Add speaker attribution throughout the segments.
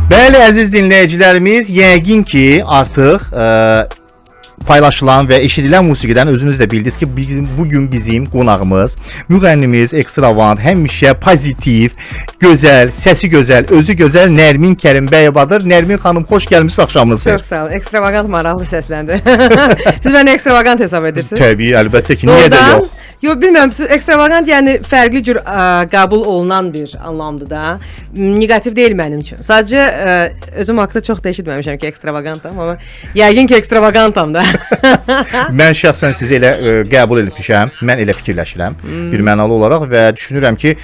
Speaker 1: Bəli, əziz dinləyicilərimiz, yəqin ki, artıq paylaşılan və eşidilən musiqidən özünüz də bildiniz ki, bugün bizim qonağımız, müğənnimiz, ekstravant, həmişə pozitiv, gözəl, səsi gözəl, özü gözəl Nərmin Kərimbəyevadır. Nərmin xanım, xoş gəlmisiniz, axşamınız xeyir.
Speaker 2: Çox sağ olun. Ekstravagant maraqlı səsləndi. Siz məni ekstravagant hesab edirsiniz?
Speaker 1: Təbii, əlbəttə ki, niyə də yox.
Speaker 2: Yox, bilmirəm, ekstravagant yəni fərqli cür qəbul olunan bir anlamdır da. Negativ deyil mənim üçün. Sadəcə özüm haqqında çox da eşitməmişəm ki, ekstravagantam, amma yəqin ki, ekstravagantam da.
Speaker 1: Mən şəxsən sizi elə qəbul etmişəm, mən elə fikirləşirəm bir mənalı olaraq və düşünürəm ki,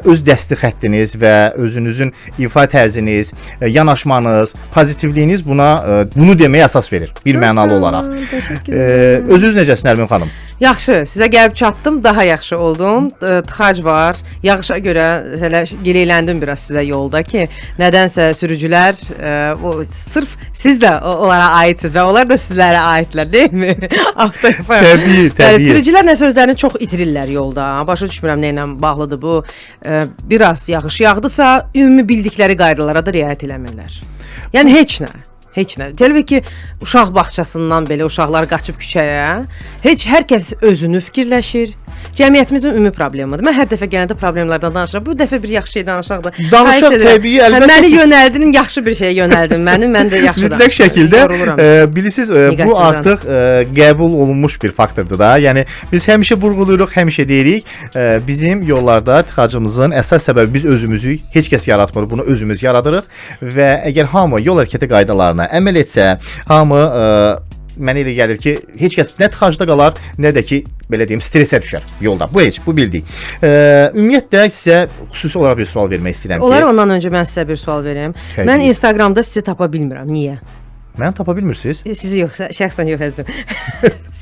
Speaker 1: öz dəsti xəttiniz və özünüzün ifa tərziniz, yanaşmanız, pozitivliyiniz bunu deməyə əsas verir bir mənalı olaraq. Özünüz necəsiniz Nərmin xanım?
Speaker 2: Yaxşı, sizə gəlib çatdım, daha yaxşı oldum. Tıxac var. Yağışa görə hələ geleyləndim biraz sizə yolda ki, nədənsə sürücülər sırf siz də onlara aidsiniz və onlar da sizlərə aidlər, deyilmi?
Speaker 1: Təbii.
Speaker 2: Sürücülər nə sözlərini çox itirirlər yolda. Başa düşmürəm nə ilə bağlıdır bu. Biraz yağış yağdısa, ümumi bildikləri qaydalara da riayət eləmirlər. Yəni heç nə. Heç nə. Təbii ki, uşaq bağçasından belə uşaqlar qaçıb küçəyə. Hər kəs özünü fikirləşir. Cəmiyyətimizin ümumi problemidir. Mən hər dəfə gələndə problemlərdən danışıram. Bu dəfə bir yaxşı şey danışaq da.
Speaker 1: Danışaq təbii, əlbəttə.
Speaker 2: Məni yönəldin, yaxşı bir şeyə yönəldin məni. Mən də yaxşı danışıram.
Speaker 1: Mütləq şəkildə bilirsiniz, bu artıq qəbul olunmuş bir faktordur da. Yəni biz həmişə vurğuluyuruq, həmişə deyirik, bizim yollarda tıxacımızın əsas səbəbi biz özümüzü heç kəs yaratmır. Bunu özümüz yaradırıq və əgər hamı yol hərəkəti qaydalarına əməl etsə, hamı mənə elə gəlir ki, heç kəs nə tıxacda qalar, nə də ki, belə deyim, stresə düşər yolda. Bu bildik. Ümumiyyətlə sizə xüsusi olaraq bir sual vermək istəyirəm ki.
Speaker 2: Olar, ondan öncə mən sizə bir sual verim. Mən Instagramda sizi tapa bilmirəm. Niyə?
Speaker 1: Mən tapa bilmirsiniz?
Speaker 2: Sizi yoxsa, şəxsən yox əzizim.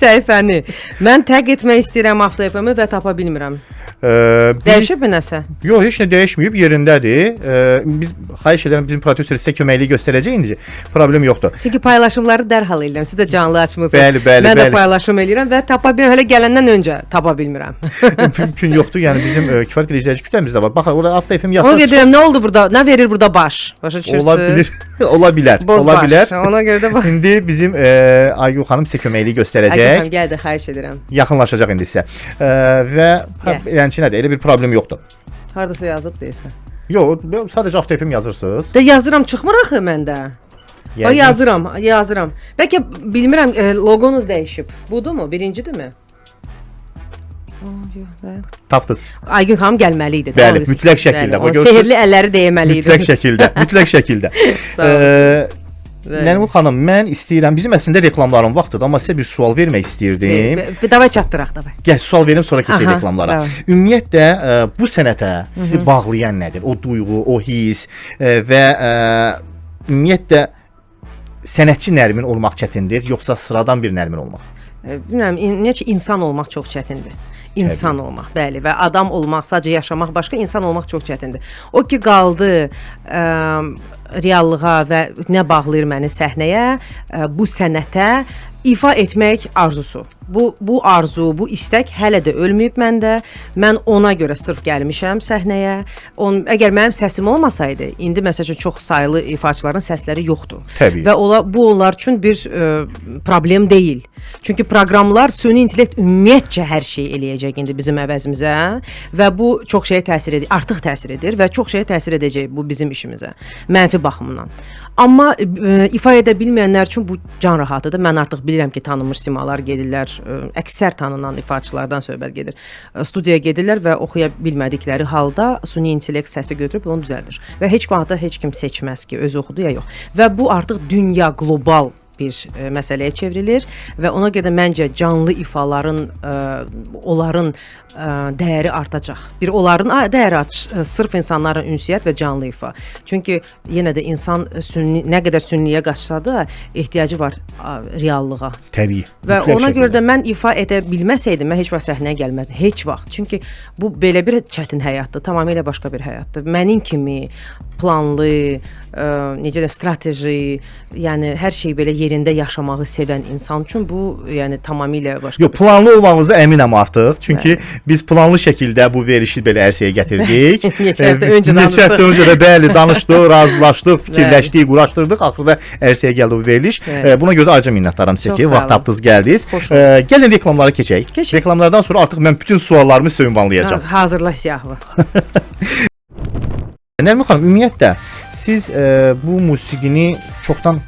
Speaker 2: Səhifəni. Mən təq etmək istəyirəm After FM-i və tapa bilmirəm. Dəyişib mi nəsə?
Speaker 1: Yox, heç nə dəyişməyib, yerindədir. Biz xahiş edirəm, bizim prodüser sizə köməkliyi göstərəcək indi. Problem yoxdur.
Speaker 2: Çünki paylaşımları dərhal edirəm. Siz də canlı açmısınız.
Speaker 1: Bəli.
Speaker 2: Mən də paylaşım edirəm və tapa bilmirəm. Hələ gələndən öncə tapa bilmirəm.
Speaker 1: Mümkün yoxdur. Yəni bizim kifayət izləyici kütləmiz də var. Baxın, orada After FM yazsaq.
Speaker 2: Ona gedirəm, nə oldu burada? Nə verir burada baş? Başa düşürsüz?
Speaker 1: Ola bilər.
Speaker 2: Ona görə də bax.
Speaker 1: İndi bizim Aygün xanım sizə köməkliyi göstərəcək.
Speaker 2: Aygün xanım, gəldi, xahiş edirəm.
Speaker 1: Yaxınlaşacaq indi sizə. Və yəni ki, nədir? Elə bir problem yoxdur.
Speaker 2: Hardasa yazıb deyirsən?
Speaker 1: Yox, sadəcə After FM yazırsınız.
Speaker 2: Da yazıram, çıxmır axı məndə. Yazıram. Bəlkə bilmirəm, loqonuz dəyişib. Budurmu? Birincidirmi?
Speaker 1: Tapdınız.
Speaker 2: Aygün xanım gəlməli idi.
Speaker 1: Bəli, mütləq şəkildə.
Speaker 2: O sehirli əlləri dəyməli idi.
Speaker 1: Mütləq şəkildə. Nərmin xanım, mən istəyirəm, bizim əslində reklamların vaxtıdır, amma sizə bir sual vermək istəyirdim.
Speaker 2: Davay çatdıraq, davay.
Speaker 1: Gəl, sual verim, sonra keçək reklamlara. Ümumiyyətlə, bu sənətə sizi bağlayan nədir? O duyğu, o his və ümumiyyətlə, sənətçi Nərmin olmaq çətindir, yoxsa sıradan bir Nərmin olmaq?
Speaker 2: Bilmirəm, ümumiyyətlə, insan olmaq çox çətindir. İnsan olmaq, bəli, və adam olmaq, sadəcə yaşamaq başqa, insan olmaq çox çətindir. O ki, qaldı reallığa və nə bağlayır məni səhnəyə, bu sənətə ifa etmək arzusu. Bu arzu, bu istək hələ də ölməyib məndə. Mən ona görə sırf gəlmişəm səhnəyə. Əgər mənim səsim olmasaydı, indi məsəl üçün çox saylı ifaçıların səsləri yoxdur.
Speaker 1: Təbii.
Speaker 2: Və bu onlar üçün bir problem deyil. Çünki proqramlar süni intellekt ümumiyyətcə hər şey eləyəcək indi bizim əvəzimizə və bu çox şeyə təsir edir, artıq təsir edir və çox şeyə təsir edəcək bu bizim işimizə, mənfi baxımdan. Amma ifa edə bilməyənlər üçün bu can rahatıdır. Mən artıq bilirəm ki, tanınmış simalar gedirlər, əksər tanınan ifaçılardan söhbət gedir. Studiyaya gedirlər və oxuya bilmədikləri halda süni intellekt səsi götürüb onu düzəldir. Və heç vaxt heç kim seçməz ki, özü oxudu ya yox. Və bu artıq dünya qlobal bir məsələyə çevrilir və ona görə də məncə canlı ifaların onların dəyəri artacaq. Onların dəyəri sırf insanların ünsiyyət və canlı ifa. Çünki yenə də insan nə qədər sünniliyə qaçsa da ehtiyacı var reallığa.
Speaker 1: Təbii.
Speaker 2: Və ona görə də mən ifa edə bilməsəydim, mən heç vaxt səhnəyə gəlməzdim. Heç vaxt. Çünki bu belə bir çətin həyatdır. Tamamilə başqa bir həyatdır. Mənim kimi planlı, necə də strateji, yəni hər şey belə yerində yaşamağı sevən insan üçün bu yəni tamamilə başqa.
Speaker 1: Yox, planlı olmağınıza əminəm artıq. Çünki biz planlı şəkildə bu verilişi belə ərsəyə gətirdik.
Speaker 2: Neçə həftə
Speaker 1: öncə də bəli danışdıq, razılaşdıq, fikirləşdik, uğraşdırdıq. Axırda ərsəyə gəldi bu veriliş. Buna görə də ayrıca minnətdaram sizə ki, vaxt tapdınız, gəldiniz. Gəlin reklamlara keçək. Reklamlardan sonra artıq mən bütün suallarımı sizə ünvanlayacağam.
Speaker 2: Hazırla siyahı.
Speaker 1: Nərmin xanım, ümumiyyətlə siz bu musiqini çoxdan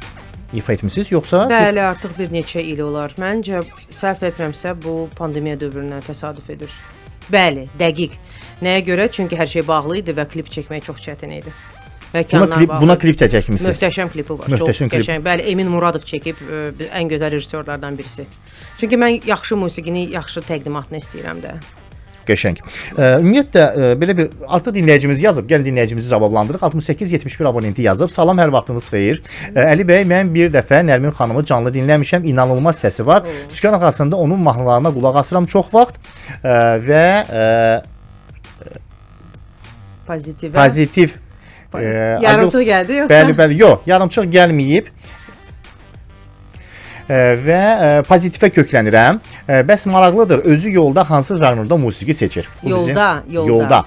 Speaker 1: ifa etmisiniz, yoxsa?
Speaker 2: Bəli, artıq bir neçə il olar. Məncə, səhv etmirəmsə, bu pandemiya dövrünə təsadüf edir. Bəli, dəqiq. Nəyə görə? Çünki hər şey bağlı idi və klip çəkmək çox çətin idi.
Speaker 1: Buna klip də çəkmisiniz.
Speaker 2: Möhtəşəm klipi var. Çox qəşəng. Bəli, Emin Muradov çəkib, ən gözəl rejissorlardan birisi. Çünki mən yaxşı musiqini, yaxşı təqdimatını istəyirəm də.
Speaker 1: Qəşəng. Ümumiyyətlə belə bir artıq dinləyicimiz yazıb, gəlin dinləyicimizi cavablandırıq. 6871 abonenti yazıb. Salam, hər vaxtınız xeyir. Əli bəy, mən bir dəfə Nərmin xanımı canlı dinləmişəm. İnanılmaz səsi var. Sükan arxasında onun mahnılarına qulaq asıram çox vaxt və pozitiv
Speaker 2: yarımçıq gəldi yoxsa?
Speaker 1: Bəli, yox, yarımçıq gəlməyib. Və pozitivə köklənirəm. Bəs maraqlıdır, özü yolda hansı janrda musiqi seçir? Yolda.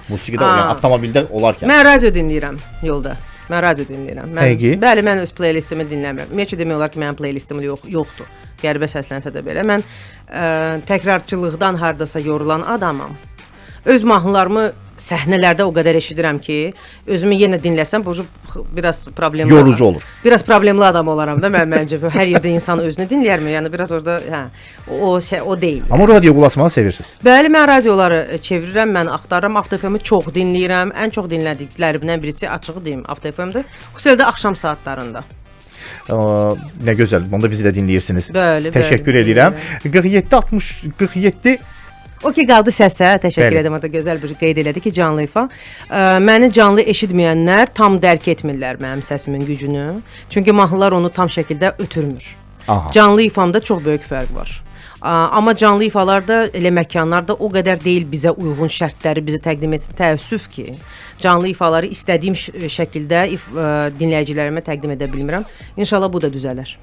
Speaker 1: Musiqidə, yəni avtomobildə olarkən.
Speaker 2: Mən radio dinləyirəm yolda. Bəli, mən öz playlistimi dinləmirəm. Ümumiyyətlə demək olar ki, mənim playlistim yoxdur. Qəribə səslənsə də belə. Mən təkrarçılıqdan hardasa yorulan adamam. Öz mahnılarımı səhnələrdə o qədər eşidirəm ki, özümü yenə dinləsəm bu biraz problemli.
Speaker 1: Yorucu olur.
Speaker 2: Biraz problemli adam olaram da məncə. Hər yerdə insan özünü dinləyərmi? Yəni biraz orada o deyil.
Speaker 1: Amma radio qulaq asmağı sevirsiniz.
Speaker 2: Bəli, mən radioları çevirirəm, mən axtarıram. AvtoFM-i çox dinləyirəm. Ən çox dinlədiklərimdən birisi açığı deyim, AvtoFM-dir. Xüsusilə axşam saatlarında.
Speaker 1: Nə gözəl. Onda bizi də dinləyirsiniz.
Speaker 2: Bəli.
Speaker 1: Təşəkkür edirəm. 47
Speaker 2: O ki qaldı səsə, təşəkkür edirəm. Orada gözəl bir qeyd elədi ki, canlı ifa. Məni canlı eşitməyənlər tam dərk etmirlər mənim səsimin gücünü. Çünki mahnılar onu tam şəkildə ötürmür. Canlı ifamda çox böyük fərq var. Amma canlı ifalarda elə məkanlarda o qədər deyil bizə uyğun şərtləri bizi təqdim etsin. Təəssüf ki, canlı ifaları istədiyim şəkildə dinləyicilərimə təqdim edə bilmirəm. İnşallah bu da düzələr.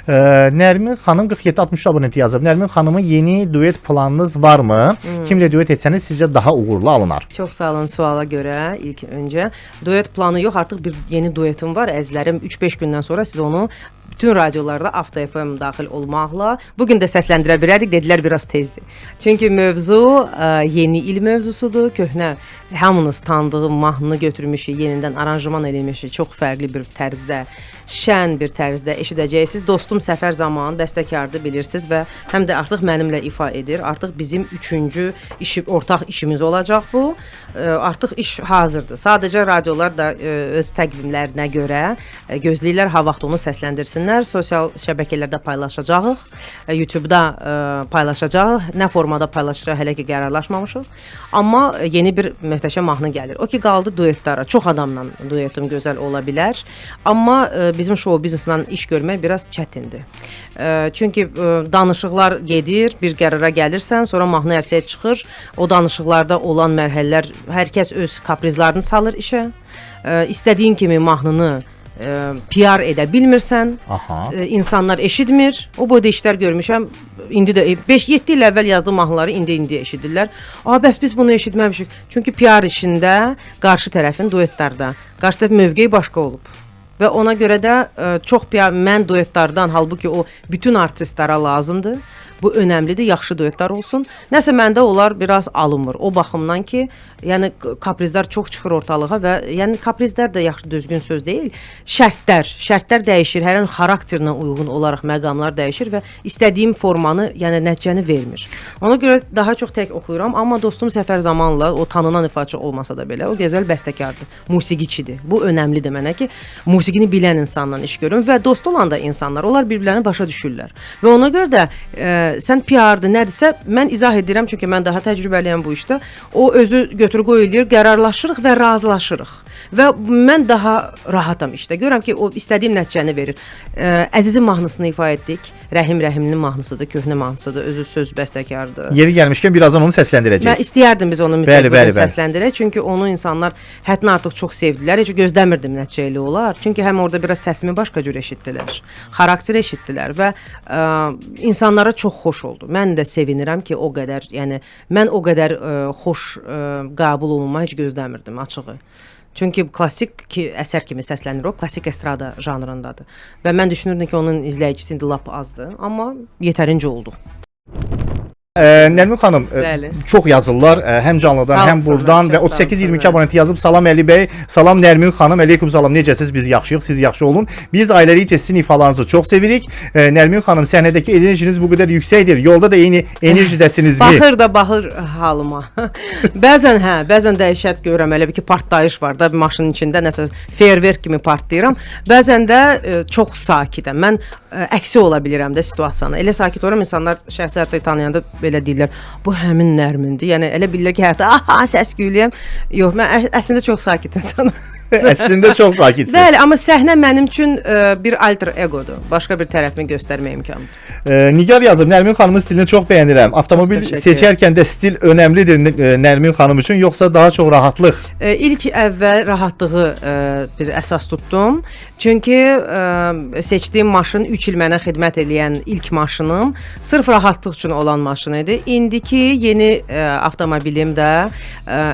Speaker 1: Nərmin xanım 47-60 abonenti yazıb. Nərmin xanımın yeni duet planınız varmı? Kimlə duet etsəniz sizcə daha uğurlu alınar?
Speaker 2: Çox sağ olun suala görə. İlk öncə duet planı yox, artıq bir yeni duetim var. Əzizlərim 3-5 gündən sonra siz onu bütün radiolarda AvtoFM daxil olmaqla bugün də səsləndirə bilərdik, dedilər biraz tezdir. Çünki mövzu yeni il mövzusudur. Köhnə hamınız tanıdığım mahnını götürmüşük, yenidən aranjman edilmişik, çox fərqli bir tərzdə, şən bir tərzdə eşidəcəksiniz. Dostum Səfər Zaman bəstəkardır, bilirsiniz və həm də artıq mənimlə ifa edir. Artıq bizim 3-cü ortaq işimiz olacaq bu. Artıq iş hazırdır. Sadəcə radiolar da öz təqvimlərinə görə gözləyirlər, ha vaxt onu səsləndirsinlər. Sosial şəbəkələrdə paylaşacağıq, YouTube-da paylaşacağıq. Nə formada paylaşacaq hələ ki qərarlaşmamışıq. Amma yeni bir möhtəşəm mahnı gəlir. O ki qaldı duetlara. Çox adamla duetim gözəl ola bilər. Amma bizim show bizneslə iş görmək biraz çətindir. Çünki danışıqlar gedir, bir qərara gəlirsən, sonra mahnı ərsəyə çıxır. O danışıqlarda olan mərhələlər, hər kəs öz kaprizlərini salır işə. İstədiyin kimi mahnını PR edə bilmirsən, insanlar eşitmir. O boyda işlər görmüşəm. İndi də 5-7 il əvvəl yazdığım mahnıları indi eşidirlər. Bəs biz bunu eşitməmişik. Çünki PR işində qarşı tərəfin duetlərdə, qarşı tərəf mövqeyi başqa olub. Və ona görə də çox mən duetlərdən, halbuki o bütün artistlərə lazımdır. Bu önəmlidir, yaxşı duetlər olsun. Nəsə məndə onlar biraz alınmır. O baxımdan ki, yəni kaprizlər çox çıxır ortalığa və yəni kaprizlər də yaxşı düzgün söz deyil. Şərtlər dəyişir, hər an xarakterinə uyğun olaraq məqamlar dəyişir və istədiyim formanı, yəni nəticəni vermir. Ona görə daha çox tək oxuyuram, amma dostum Səfər Zamanla o tanınan ifaçı olmasa da belə, o gözəl bəstəkardır, musiqiçidir. Bu önəmlidir mənə ki, musiqini bilən insanla iş görüm və dost olan da insanlar, onlar bir-birlərini başa düşürlər. Və ona görə də sən PR-dır, nədirsə, mən izah edirəm, çünki mən daha təcrübəliyəm bu işdə. O özü götür-qoy eləyir, qərarlaşırıq və razılaşırıq. və mən daha rahatam işdə. Görürəm ki, o istədiyim nəticəni verir. Əzizin mahnısını ifa etdik. Rəhim Rəhimlinin mahnısıdır, köhnə mahnısıdır, özü söz bəstəkardır.
Speaker 1: Yeri gəlmişkən birazdan onu səsləndirəcəyik.
Speaker 2: Mən istəyərdim biz onu mütləq səsləndirək, çünki onu insanlar həddən artıq çox sevdilər. Heç gözləmirdim nəticə elə olar. Çünki həm orada biraz səsimi başqa cür eşitdilər, xarakter eşitdilər və insanlara çox xoş oldu. Mən də sevinirəm ki, o qədər, yəni mən o qədər xoş qəbul olunma heç gözləmirdim açığı. Çünki klassik əsər kimi səslənir, o klassik estrada janrındadır. Və mən düşünürdüm ki, onun izləyicisi indi lap azdır, amma yetərincə oldu.
Speaker 1: Nərmin xanım, çox yazırlar, həm canlıdan, həm buradan və 38-22 abonenti yazıb, salam Əli bəy, salam Nərmin xanım, əleykum salam, necəsiz, biz yaxşıyıq, siz yaxşı olun. Biz ailəlikcə sizin ifalarınızı çox sevirik. Nərmin xanım, səhnədəki enerjiniz bu qədər yüksəkdir, yolda da eyni enerjidəsinizmi?
Speaker 2: Baxır halıma. Bəzən dəhşət görürəm, elə bir ki, partlayış var da, bir maşının içində nəsə feyerverk kimi partlayıram. Bəzən də çox sakitəm, mən əksi ola bilirəm də situasiyanı. Elə sakit oluram, insanlar şəxsi həyatda tanıyanda belə deyirlər, bu həmin Nərmindir. Yəni elə bilirlər ki, həyatda səs küyləyəm. Yox, mən əslində çox sakit insanım.
Speaker 1: Əslində çox sakitsin.
Speaker 2: Bəli, amma səhnə mənim üçün bir alter egodur. Başqa bir tərəfini göstərmə imkanıdır.
Speaker 1: Nigar yazıb, Nərmin xanımın stilini çox bəyənirəm. Avtomobil seçərkən də stil önəmlidir Nərmin xanım üçün, yoxsa daha çox rahatlıq? İlk
Speaker 2: əvvəl rahatlığı bir əsas tutdum. Çünki seçdiyim maşın 3 il mənə xidmət edən ilk maşınım sırf rahatlıq üçün olan maşın idi. İndiki yeni avtomobilim də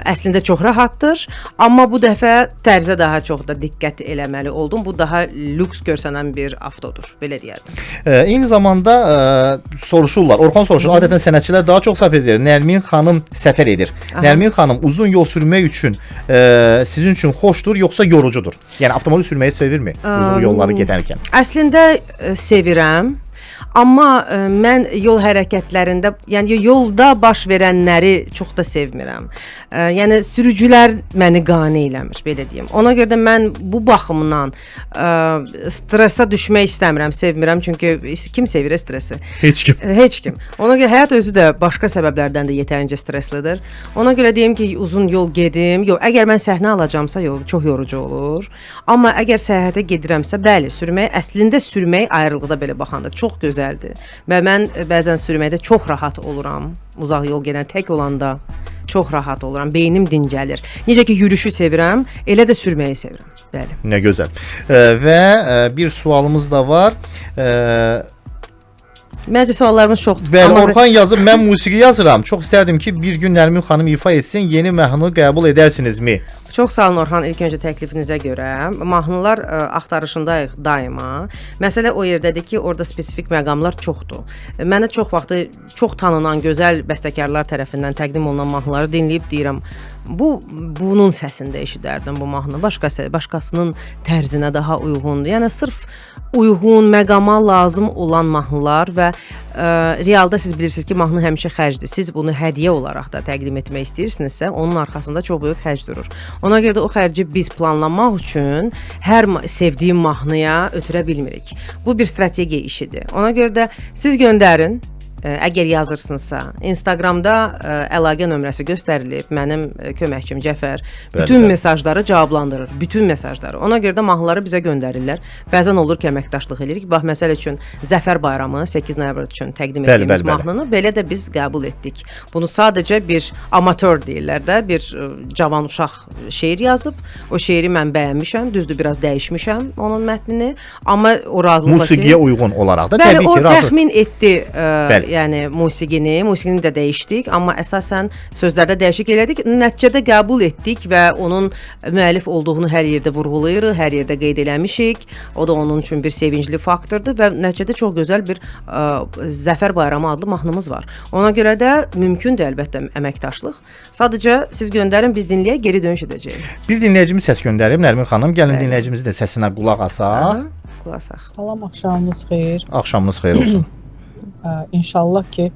Speaker 2: əslində çox rahatdır. Amma bu dəfə tərzə daha çox da diqqət eləməli oldum. Bu daha lüks görsənən bir avtodur, belə deyərdim.
Speaker 1: Eyni zamanda soruşurlar, Orxan soruşur, adətən sənətçilər daha çox səfər edir. Nərmin xanım səfər edir. Nərmin xanım uzun yol sürmək üçün sizin üçün xoşdur, yoxsa yorucudur? Yəni avtomobil sürməyi sevirmi? Uzun yolları gedərkən.
Speaker 2: Əslində sevirəm. Amma mən yol hərəkətlərində, yəni yolda baş verənləri çox da sevmirəm. Yəni sürücülər məni qane eləmir, belə deyim. Ona görə də mən bu baxımdan stressa düşmək istəmirəm, sevmirəm. Çünki kim sevir stresi?
Speaker 1: Heç kim.
Speaker 2: Heç kim. Ona görə həyat özü də başqa səbəblərdən də yetərincə stresslidir. Ona görə deyim ki, uzun yol gedim. Yox, əgər mən səhnə alacamsa, yox, çox yorucu olur. Amma əgər səyahətə gedirəmsə, bəli, əslində sürmək ayrılıqda belə baxanda çox gözəldir. Və mən bəzən sürməkdə çox rahat oluram. Uzaq yol gedən tək olanda çox rahat oluram. Beynim dincəlir. Necə ki yürüyüşü sevirəm, elə də sürməyi sevirəm. Bəli.
Speaker 1: Nə gözəl. Və bir sualımız da var.
Speaker 2: Məncə suallarımız çoxdur.
Speaker 1: Bəli, Orxan yazıb, mən musiqi yazıram. Çox istərdim ki, bir gün Nərmin xanım ifa etsin. Yeni mahnı qəbul edərsinizmi?
Speaker 2: Çox sağ olun Orxan, ilk öncə təklifinizə görə. Mahnılar axtarışındayıq daima. Məsələ o yerdədir ki, orada spesifik məqamlar çoxdur. Mənə çox vaxtı çox tanınan gözəl bəstəkarlar tərəfindən təqdim olunan mahnıları dinləyib deyirəm, bunun səsində eşidərdim bu mahnı. Başqasının tərzinə daha uyğundur. Yəni sırf uyğun, məqama lazım olan mahnılar və realda siz bilirsiniz ki, mahnı həmişə xərcdir. Siz bunu hədiyyə olaraq da təqdim etmək istəyirsinizsə, onun arxasında çox böyük xərc durur. Ona görə də o xərci biz planlamaq üçün hər sevdiyim mahnıya ötürə bilmirik. Bu bir strategiya işidir. Ona görə də siz göndərin. Əgər yazırsınızsa, Instagramda əlaqə nömrəsi göstərilib, mənim köməkçim Cəfər bütün mesajları cavablandırır, bütün mesajları. Ona görə də mahnıları bizə göndərirlər. Bəzən olur ki, əməkdaşlıq edirik. Bax, məsəl üçün Zəfər bayramı 8 noyabr üçün təqdim etdiyimiz mahnını belə də biz qəbul etdik. Bunu sadəcə bir amatör deyirlər də, bir cavan uşaq şeir yazıb. O şeiri mən bəyənmişəm, düzdür, biraz dəyişmişəm onun mətnini, amma o razılıqla ki,
Speaker 1: musiqiyə uyğun olaraq da
Speaker 2: bəli,
Speaker 1: təbii ki,
Speaker 2: o təxmin etdi. Yəni musiqini də dəyişdik, amma əsasən sözlərdə dəyişik elədik. Nəticədə qəbul etdik və onun müəllif olduğunu hər yerdə vurğulayırıq, hər yerdə qeyd eləmişik. O da onun üçün bir sevincli faktordur və nəticədə çox gözəl bir Zəfər bayramı adlı mahnımız var. Ona görə də mümkündür əlbəttə əməkdaşlıq. Sadəcə siz göndərin, biz dinləyək, geri dönüş edəcəyik.
Speaker 1: Bir dinləyicimiz səs göndərib, Nərmin xanım, gəlin dinləyicimizin də səsinə qulaq asaq.
Speaker 2: Qulaq asaq.
Speaker 3: Salam, axşamınız xeyir.
Speaker 1: Axşamınız xeyir olsun.
Speaker 3: İnşallah ki,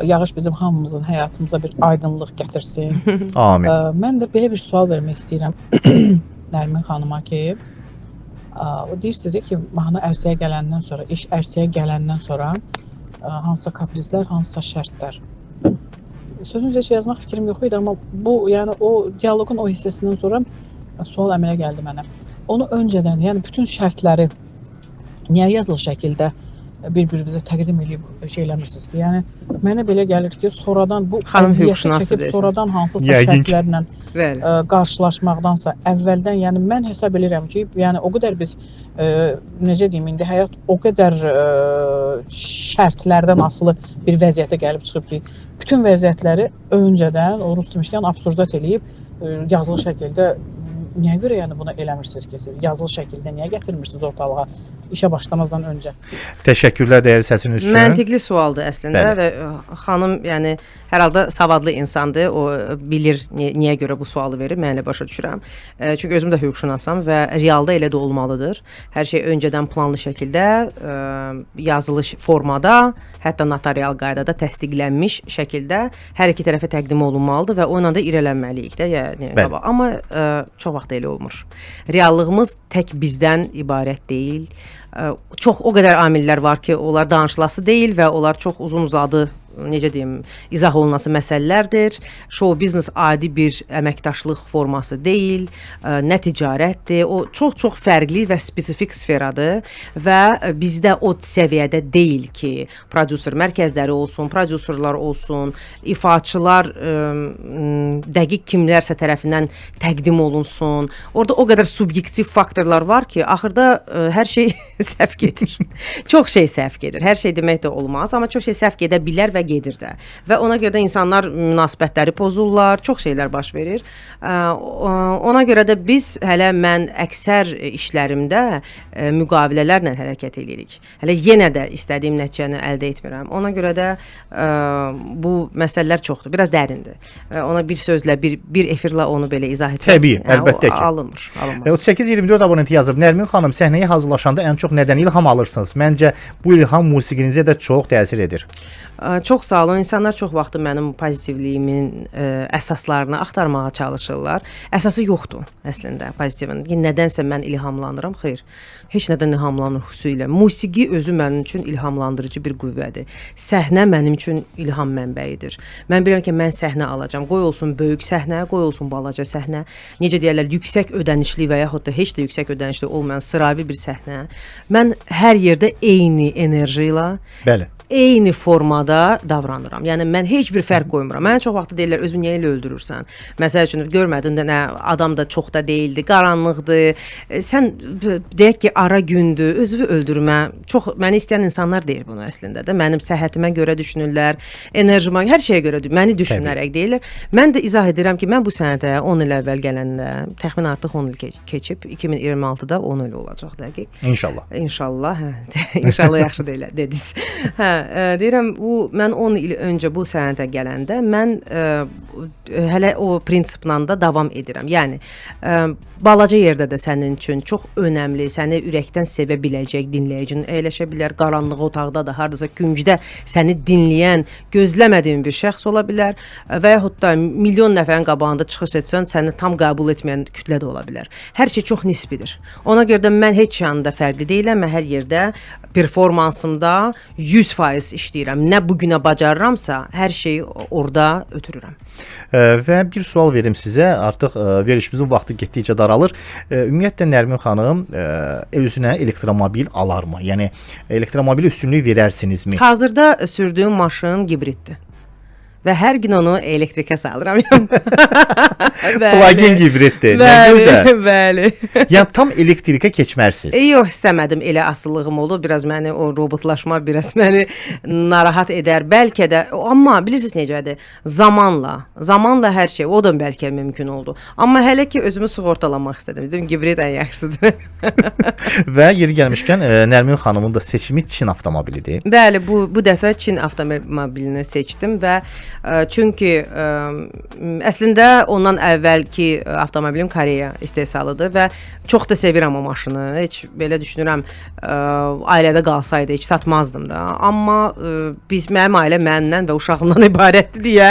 Speaker 3: yağış bizim hamımızın həyatımıza bir aydınlıq gətirsin.
Speaker 1: Amin.
Speaker 3: Mən də belə bir sual vermək istəyirəm Nərmin xanıma ki, o deyirsiniz ki, mahnı ərsəyə gələndən sonra, iş ərsəyə gələndən sonra hansısa kaprizlər, hansısa şərtlər. Sözünüzə yazmaq fikrim yox idi, amma bu, yəni o dialoqun o hissəsindən sonra sual əmələ gəldi mənə. Onu öncədən, yəni bütün şərtləri niyə yazılı şəkildə bir-birinizə təqdim edib eləmirsiniz ki? Yəni mənə belə gəlir ki, sonradan bu əziyyəti çəkib sonradan hansısa şərtlərlə qarşılaşmaqdansa əvvəldən, yəni mən hesab edirəm ki, yəni o qədər biz necə deyim, indi həyat o qədər şərtlərdən asılı bir vəziyyətə gəlib çıxıb ki, bütün vəziyyətləri öncədən o rus demişkən absurdat eləyib yazılı şəkildə niyə görə yəni bunu eləmirsiniz ki, siz yazılı şəkildə niyə gətirmirsiniz ortalığa işə başlamazdan öncə?
Speaker 1: Təşəkkürlər dəyərli səsiniz üçün.
Speaker 2: Məntiqli sualdır əslində və xanım yəni hər halda savadlı insandır. O bilir niyə görə bu sualı verir. Mən elə başa düşürəm. Çünki özüm də hüquqşünasam və realda elə də olmalıdır. Hər şey öncədən planlı şəkildə yazılı formada, hətta notarial qaydada təsdiqlənmiş şəkildə hər iki tərəfə təqdim olunmalıdır və onunla da irələnməliyik də, yəni. Amma çox vaxt elə olmur. Reallığımız tək bizdən ibarət deyil. Çox o qədər amillər var ki, onlar danışılası deyil və onlar çox uzun-uzadı necə deyim, izah olunması məsələlərdir. Show business adi bir əməkdaşlıq forması deyil, nə ticarətdir. O çox fərqli və spesifik sferadır və bizdə o səviyyədə deyil ki, prodüser mərkəzləri olsun, prodüserlər olsun, ifaçılar dəqiq kimlərsə tərəfindən təqdim olunsun. Orada o qədər subyektiv faktorlar var ki, axırda hər şey səhv gedir. Çox şey səhv gedir. Hər şey demək də olmaz, amma çox şey səhv gedə bilər və gedir də. Və ona görə də insanlar münasibətləri pozurlar, çox şeylər baş verir. Ona görə də biz mən əksər işlərimdə müqavilələrlə hərəkət edirik. Hələ yenə də istədiyim nəticəni əldə etmirəm. Ona görə də bu məsələlər çoxdur, biraz dərindir. Ona bir sözlə, bir efirlə onu belə izah etmək.
Speaker 1: Təbii, əlbəttə ki.
Speaker 2: Alınmır.
Speaker 1: 38-24 abonenti yazıb. Nərmin xanım, səhnəyə hazırlaşanda ən çox nədən ilham alırsınız? Məncə bu ilham musiqinizə də çox təsir edir.
Speaker 2: Çox sağ olun. İnsanlar çox vaxt mənim pozitivliyimin əsaslarını axtarmağa çalışırlar. Əsası yoxdur əslində pozitivin. Nədənsə mən ilhamlanıram? Xeyr. Heç nədən ilhamlanır xüsusilə. Musiqi özü mənim üçün ilhamlandırıcı bir qüvvədir. Səhnə mənim üçün ilham mənbəyidir. Mən bilirəm ki, mən səhnə alacağam. Qoy olsun böyük səhnə, qoy olsun balaca səhnə. Necə deyirlər, yüksək ödənişli və yaxud da heç də yüksək ödənişli olmayan sıravi bir səhnə. Mən hər yerdə eyni enerji ilə, eyni formada davranıram. Yəni mən heç bir fərq qoymuram. Mən çox vaxt deyirlər, özünü niyə elə öldürürsən? Məsəl üçün görmədin də nə, adam da çox da deyildi, qaranlıqdır. Sən deyək ki, ara gündür, özünü öldürmə. Çox məni istəyən insanlar deyir bunu əslində də. Mənim səhhətimə görə düşünürlər, enerjimə, hər şeyə görə məni düşünərək deyirlər. Mən də izah edirəm ki, mən bu sənətə 10 il əvvəl gələndə, təxminən artıq 10 il keçib, 2026-da 10 il olacaq dəqiq.
Speaker 1: İnşallah.
Speaker 2: İnşallah, hə. İnşallah yaxşı dediniz. Hə, deyirəm, mən 10 il öncə bu sənətə gələndə mən hələ o prinsiplə da davam edirəm. Yəni, balaca yerdə də sənin üçün çox önəmli, səni ürəkdən sevə biləcək dinləyicinin əyləşə bilər, qaranlıq otaqda da, hardasa küncdə səni dinləyən, gözləmədiyin bir şəxs ola bilər və yaxud da milyon nəfərin qabağında çıxış etsən, səni tam qəbul etməyən kütlə də ola bilər. Hər şey çox nisbidir. Ona görə də mən heç yanında fərqli deyiləm, mən hər yerdə performansımda 100% işləyirəm. Nə bugünə bacarıramsa, hər şeyi orada ötürürəm.
Speaker 1: Və bir sual verim sizə. Artıq verilişimizin vaxtı getdikcə daralır. Ümumiyyətlə Nərmin xanım özünə elektromobil alarmı? Yəni elektromobilə üstünlük verərsinizmi?
Speaker 2: Hazırda sürdüyüm maşın hibriddir. Və hər gün onu elektrikə salıram.
Speaker 1: Plug-in hibriddir.
Speaker 2: Bəli.
Speaker 1: Yəni tam elektrikə keçmərsiniz.
Speaker 2: Yox, istəmədim. Elə asıllığım oldu. Biraz məni o robotlaşma biraz məni narahat edər. Bəlkə də, amma bilirsiniz necədir? Zamanla hər şey, o da bəlkə mümkün oldu. Amma hələ ki özümü sığortalamaq istədim. Dedim, hibrid ən yaxşıdır.
Speaker 1: Və yeri gəlmişkən Nərmin xanımın da seçimi Çin avtomobilidir.
Speaker 2: Bəli, bu dəfə Çin avtomobilini seçdim və çünki əslində ondan əvvəlki avtomobilim Koreya istehsalıdır və çox da sevirəm o maşını. Heç belə düşünürəm, ailədə qalsaydı heç satmazdım da. Amma mənim ailə məndən və uşağımdan ibarətdir deyə,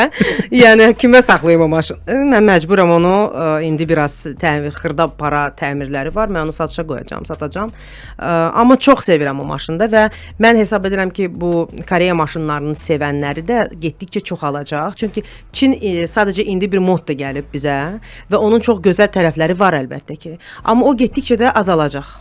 Speaker 2: yəni kimə saxlayım o maşını? Mən məcburam onu, indi biraz xırda para təmirləri var, mən onu satışa qoyacağam, satacağam. Amma çox sevirəm o maşını da və mən hesab edirəm ki, bu Koreya maşınlarını sevənləri də getdikcə çoxalacaq. alacaq. Çünki Çin sadəcə indi bir mod da gəlib bizə və onun çox gözəl tərəfləri var əlbəttə ki. Amma o getdikcə də azalacaq.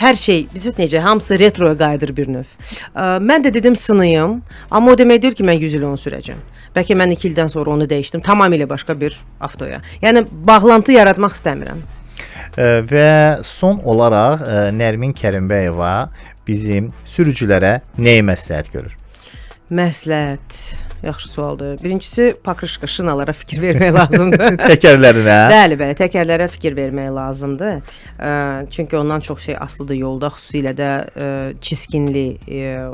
Speaker 2: Hər şey, bilirsiniz necə, hamısı retroya qayıdır bir növ. Mən də dedim sınayım, amma o demək deyir ki, mən 100 il onu sürəcəm. Bəlkə mən 2 ildən sonra onu dəyişdim, tamamilə başqa bir avtoya. Yəni, bağlantı yaratmaq istəmirəm.
Speaker 1: Və son olaraq Nərmin Kərimbəyova bizim sürücülərə nəyi məsləhət görür?
Speaker 2: Məsləhət, yaxşı sualdır. Birincisi, pakrışqa, şınalara fikir vermək lazımdır.
Speaker 1: Təkərlərinə?
Speaker 2: Bəli, təkərlərə fikir vermək lazımdır. Çünki ondan çox şey asılıdır yolda, xüsusilə də çiskinli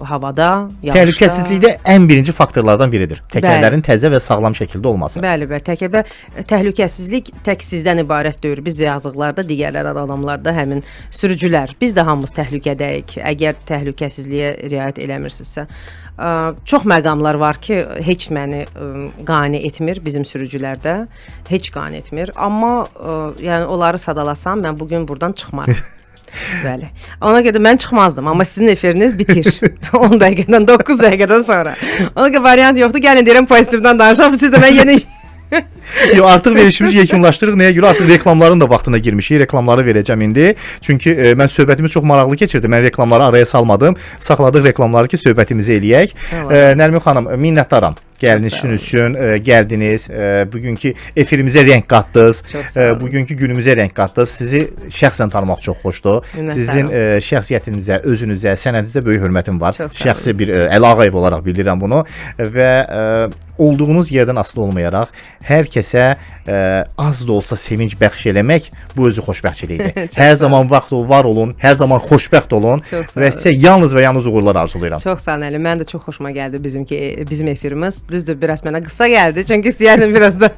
Speaker 2: havada, yağışda.
Speaker 1: Təhlükəsizlikdə ən birinci faktorlardan biridir. Təkərlərin təzə və sağlam şəkildə olması.
Speaker 2: Bəli, təkər və təhlükəsizlik tək sizdən ibarət deyil. Biz yazıqlarda, digərlər adamlarda, həmin sürücülər, biz də hamımız təhlükədəyik. Əgər təhlükəsizliyə riayət eləmirsinizsə. Çox məqamlar var ki, heç məni qane etmir bizim sürücülərdə. Heç qane etmir. Amma yəni onları sadalasam, mən bugün buradan çıxmaram. Bəli. Ona görə mən çıxmazdım, amma sizin efiriniz bitir. 10 dəqiqədən, 9 dəqiqədən sonra. Ona görə variant yoxdur. Gəlin deyirəm pozitivdən danışaq. Siz də mən yeni
Speaker 1: Yo, artıq verişimizi yekunlaşdırıq. Nəyə görə? Artıq reklamların da vaxtına girmişik. Reklamları verəcəm indi. Çünki mən söhbətimiz çox maraqlı keçirdi. Mən reklamları araya salmadım. Saxladıq reklamları ki, söhbətimizi eləyək. Nərmin xanım, minnətdaram. Gəldiyiniz üçün gəldiniz. Bugünkü efirimizə rəng qatdınız. Bugünkü günümüzə rəng qatdınız. Sizi şəxsən tanımaq çox xoşdur. Sizin şəxsiyyətinizə, özünüzə, sənətinizə böyük hörmətim var. Şəxsi bir Əli Ağayev olaraq bildirirəm bunu və olduğunuz yerdən asılı olmayaraq hər kəsə az da olsa sevinç bəxş eləmək bu özü xoşbəxtçilikdir. Hər zaman vaxt var olun, hər zaman xoşbəxt olun və sizə yalnız və yalnız uğurlar arzulayıram.
Speaker 2: Çox sağ olun Əli. Mən də çox xoşuma gəldi bizim efirimiz. Düzdür, biraz mənə qısa gəldi. Çünki istəyərdim biraz da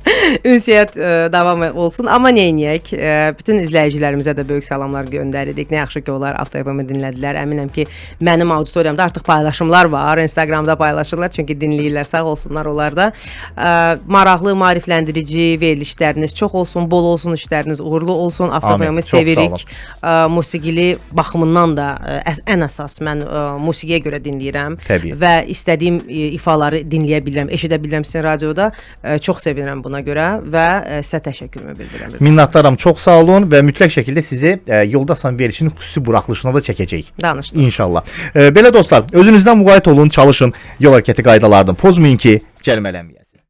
Speaker 2: ünsiyyət davam olsun. Amma neyniyək? Bütün izləyicilərimizə də böyük salamlar göndəririk. Nə yaxşı ki, onlar Avto-FM-i dinlədilər. Əminəm ki, mənim auditoriyamda artıq paylaşımlar var. Instagramda paylaşırlar. Çünki dinləyirlər. Sağ olsunlar onlar da. Maraqlı, maarifləndirici verilişləriniz çox olsun, bol olsun işləriniz, uğurlu olsun. Avto-FM-i sevirik. Musiqili baxımından da ən əsas mən musiqiyə görə dinləyirəm.
Speaker 1: Təbii.
Speaker 2: Və istədiyim ifaları dinləyə bilirəm, eşidə bilirəm sizin radioda. Çox sevinirəm buna görə və sizə təşəkkürümü bildirirəm.
Speaker 1: Minnətdaram, çox sağ olun və mütləq şəkildə sizi Yoldasan verilişinin xüsusi buraxılışına da çəkəcəyik.
Speaker 2: Danışdıq.
Speaker 1: İnşallah. Belə dostlar, özünüzdən müğayət olun, çalışın, yol hərəkəti qaydalarını pozmayın ki, cərimələnməyəsiniz.